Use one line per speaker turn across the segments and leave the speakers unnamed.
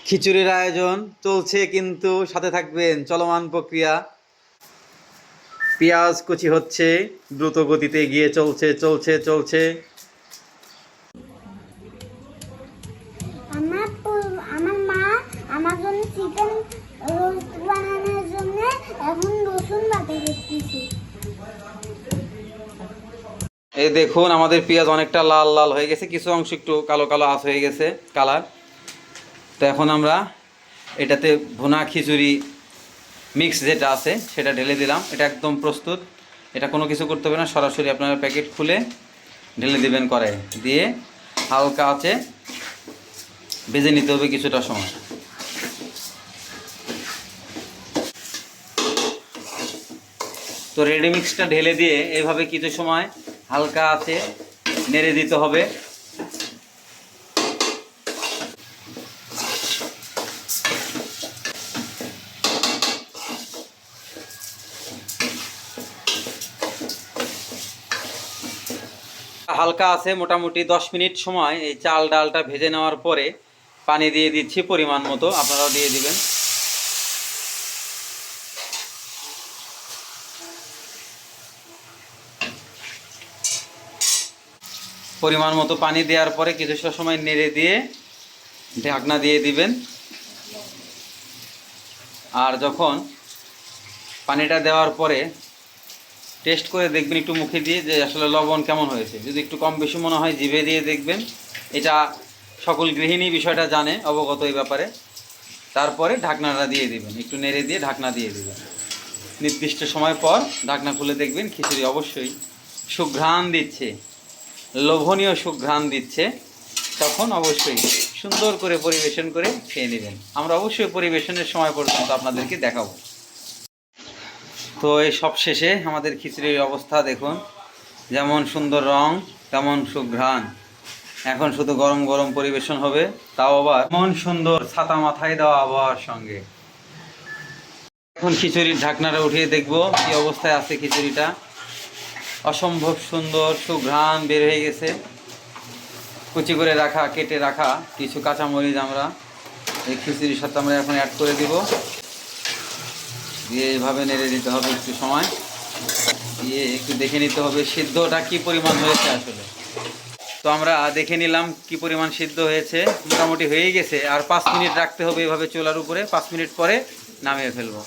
খিচুড়ির আয়োজন চলছে, কিন্তু সাথে থাকবেন চলমান প্রক্রিয়া। পেঁয়াজ কুচি হচ্ছে, দ্রুত গতিতে এগিয়ে চলছে চলছে চলছে।
আমার মা আমার জন্য চিকেন রোস্ট বানানোর জন্য এখন রসুন বাটা করতেছে।
এই দেখুন, আমাদের পেঁয়াজ অনেকটা লাল লাল হয়ে গেছে, কিছু অংশ একটু কালো কালো আঁশ হয়ে গেছে কালার। তো এখন আমরা এটাতে ভুনা খিচুড়ি মিক্স যেটা আছে সেটা ঢেলে দিলাম। এটা একদম প্রস্তুত, এটা কোনো কিছু করতে হবে না, সরাসরি আপনারা প্যাকেট খুলে ঢেলে দিবেন কড়াইয়ে, দিয়ে হালকা আছে ভেজে নিতে হবে কিছুটা সময়। তো রেডি মিক্সটা ঢেলে দিয়ে এইভাবে কিছু সময় হালকা আছে নেড়ে দিতে হবে। হালকা আছে মোটামুটি 10 মিনিট সময় এই চাল ডালটা ভেজে নেওয়ার পরে পানি দিয়ে দিচ্ছি পরিমাণ মতো, আপনারাও দিয়ে দিবেন। পরিমাণ মতো পানি দেওয়ার পরে কিছুটা সময় নেড়ে দিয়ে ঢাকনা দিয়ে দিবেন। আর যখন পানিটা দেওয়ার পরে টেস্ট করে দেখবেন একটু মুখে দিয়ে যে আসলে লবণ কেমন হয়েছে। যদি একটু কম বেশি মনে হয় জিভে দিয়ে দেখবেন। এটা সকল গৃহিণী বিষয়টা জানে, অবগত এই ব্যাপারে। তারপরে ঢাকনাটা দিয়ে দিবেন, একটু নেড়ে দিয়ে ঢাকনা দিয়ে দিবেন। নির্দিষ্ট সময় পর ঢাকনা খুলে দেখবেন খিচুড়ি অবশ্যই সুঘ্রাণ দিচ্ছে, লোভনীয় সুঘ্রাণ দিচ্ছে। তখন অবশ্যই সুন্দর করে পরিবেশন করে খেয়ে নেবেন। আমরা অবশ্যই পরিবেশনের সময় পর্যন্ত আপনাদেরকে দেখাবো। তো এই সব শেষে আমাদের খিচুড়ির অবস্থা দেখুন, যেমন সুন্দর রং তেমন সুঘ্রাণ। এখন শুধু গরম গরম পরিবেশন হবে, তাও আবার এমন সুন্দর ছাতা মাথায় দেওয়া আবহাওয়ার সঙ্গে। এখন খিচুড়ির ঢাকনাটা উঠিয়ে দেখব কি অবস্থায় আছে খিচুড়িটা। অসম্ভব সুন্দর সুঘ্রাণ বের হয়ে গেছে। কুচি করে রাখা, কেটে রাখা কিছু কাঁচামরিচ আমরা এই খিচুড়ির সাথে আমরা এখন অ্যাড করে দিব। দিয়ে এইভাবে নেড়ে দিতে হবে একটু সময়, দিয়ে একটু দেখে নিতে হবে সিদ্ধটা কি পরিমাণ হয়েছে আসলে। তো আমরা দেখে নিলাম কি পরিমাণ সিদ্ধ হয়েছে, মোটামুটি হয়েই গেছে। আর 5 মিনিট রাখতে হবে এভাবে চুলার উপরে, 5 মিনিট পরে নামিয়ে ফেলবো।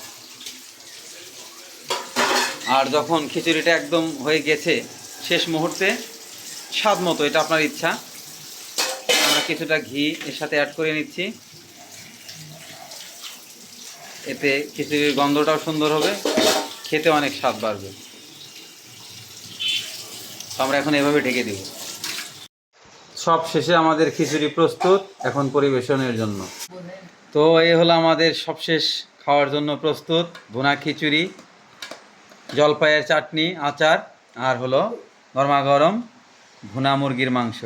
আর যখন খিচুড়িটা একদম হয়ে গেছে শেষ মুহূর্তে স্বাদ মতো, এটা আপনার ইচ্ছা, আমরা কিছুটা ঘি এর সাথে অ্যাড করে নিচ্ছি। এতে খিচুড়ির গন্ধটাও সুন্দর হবে, খেতে অনেক স্বাদ বাড়বে। তো আমরা এখন এভাবে ঢেকে দিব। সব শেষে আমাদের খিচুড়ি প্রস্তুত এখন পরিবেশনের জন্য। তো এই হলো আমাদের সবশেষ খাওয়ার জন্য প্রস্তুত ভুনা খিচুড়ি, জলপাইয়ের চাটনি, আচার, আর হলো গরমাগরম ভুনা মুরগির মাংস।